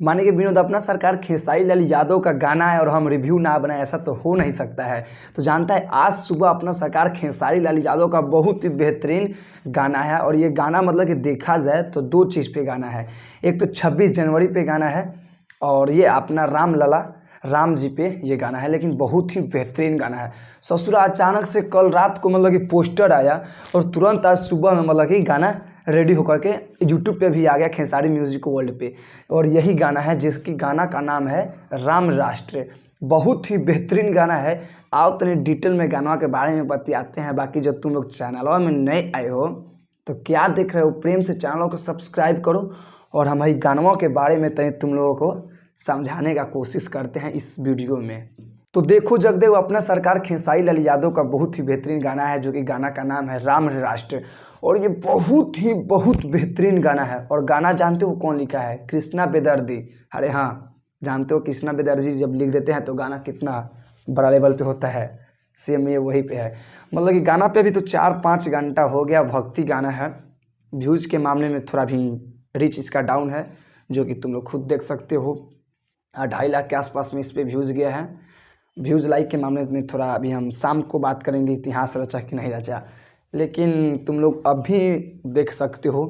माने कि विनोद अपना सरकार खेसारी लाल यादव का गाना है और हम रिव्यू ना बनाए, ऐसा तो हो नहीं सकता है। तो जानता है आज सुबह अपना सरकार खेसारी लाल यादव का बहुत ही बेहतरीन गाना है और ये गाना मतलब कि देखा जाए तो दो चीज़ पे गाना है। एक तो 26 जनवरी पे गाना है और ये अपना राम जी पे ये गाना है, लेकिन बहुत ही बेहतरीन गाना है। ससुरा अचानक से कल रात को मतलब कि पोस्टर आया और तुरंत आज सुबह में मतलब कि गाना रेडी होकर के यूट्यूब पे भी आ गया खेसारी म्यूजिक वर्ल्ड पे। और यही गाना है जिसकी गाना का नाम है राम राष्ट्र। बहुत ही बेहतरीन गाना है। आओ तनी डिटेल में गाना के बारे में बतियाते हैं। बाकी जो तुम लोग चैनलों में नए आए हो तो क्या देख रहे हो, प्रेम से चैनलों को सब्सक्राइब करो और हमारी गानों के बारे में तनी तुम लोगों को समझाने का कोशिश करते हैं इस वीडियो में। तो देखो जगदेव अपना सरकार खेसारी लाल यादव का बहुत ही बेहतरीन गाना है जो कि गाना का नाम है राम राष्ट्र। और ये बहुत बेहतरीन गाना है। और गाना जानते हो कौन लिखा है? कृष्णा बेदर्दी। अरे हाँ, जानते हो कृष्णा बेदर्दी जब लिख देते हैं तो गाना कितना बड़ा लेवल पे होता है। सेम ये वही पे है। मतलब कि गाना पे भी तो 4-5 घंटा हो गया। भक्ति गाना है। व्यूज़ के मामले में थोड़ा भी रीच इसका डाउन है जो कि तुम लोग खुद देख सकते हो। 2.5 लाख के आसपास में इस पर व्यूज़ गया है। व्यूज़ लाइक के मामले में थोड़ा अभी हम शाम को बात करेंगे इतिहास रचा कि नहीं रचा, लेकिन तुम लोग अभी देख सकते हो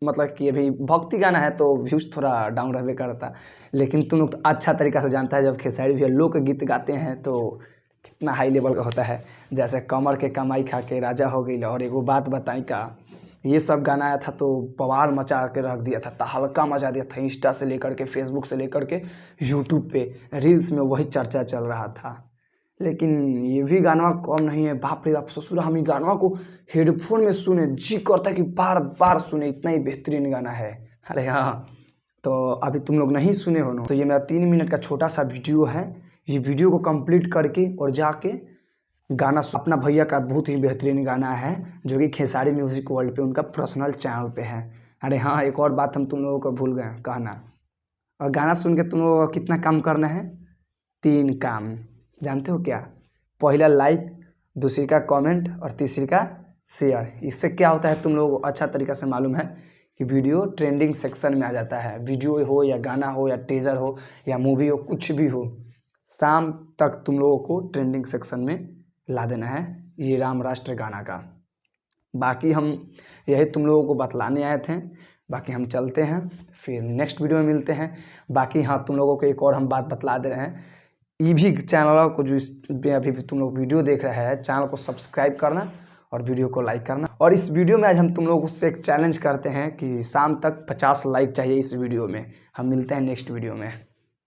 मतलब कि अभी भक्ति गाना है तो व्यूज़ थोड़ा डाउन रहने करता। लेकिन तुम लोग तो अच्छा तरीका से जानता है जब खेसारी भैया लोकगीत गाते हैं तो कितना हाई लेवल का होता है। जैसे कमर के कमाई खा के राजा हो गई और एगो बात बताई का, ये सब गाना आया था तो बवाल मचा के रख दिया था, तहलका मचा दिया था। इंस्टा से लेकर के फेसबुक से लेकर के यूट्यूब पे रील्स में वही चर्चा चल रहा था। लेकिन ये भी गाना कम नहीं है। बाप रे बाप, ससुरा हम गाना को हेडफोन में सुने जी करता है कि बार बार सुने, इतना ही बेहतरीन गाना है। अरे हाँ, तो अभी तुम लोग नहीं सुने हो ना तो ये मेरा 3 मिनट का छोटा सा वीडियो है। ये वीडियो को कंप्लीट करके और जाके गाना अपना भैया का बहुत ही बेहतरीन गाना है जो कि खेसारी म्यूजिक वर्ल्ड पे उनका पर्सनल चैनल पे है। अरे हाँ, एक और बात हम तुम लोगों को भूल गए कहना। और गाना सुन के तुम लोगों को कितना काम करना है? 3 काम। जानते हो क्या? पहला लाइक, दूसरी का कमेंट और तीसरी का शेयर। इससे क्या होता है तुम लोगों को अच्छा तरीका से मालूम है कि वीडियो ट्रेंडिंग सेक्शन में आ जाता है। वीडियो हो या गाना हो या टीजर हो या मूवी हो, कुछ भी हो, शाम तक तुम लोगों को ट्रेंडिंग सेक्शन में ला देना है ये राम राष्ट्र गाना का। बाकी हम यही तुम लोगों को बतलाने आए थे। बाकी हम चलते हैं, फिर नेक्स्ट वीडियो में मिलते हैं। बाकी हाँ, तुम लोगों को एक और हम बात बतला दे रहे हैं। ये भी चैनल को जो इस अभी भी तुम लोग वीडियो देख रहे हैं, चैनल को सब्सक्राइब करना और वीडियो को लाइक करना। और इस वीडियो में आज हम तुम लोगों से एक चैलेंज करते हैं कि शाम तक 50 लाइक चाहिए इस वीडियो में। हम मिलते हैं नेक्स्ट वीडियो में।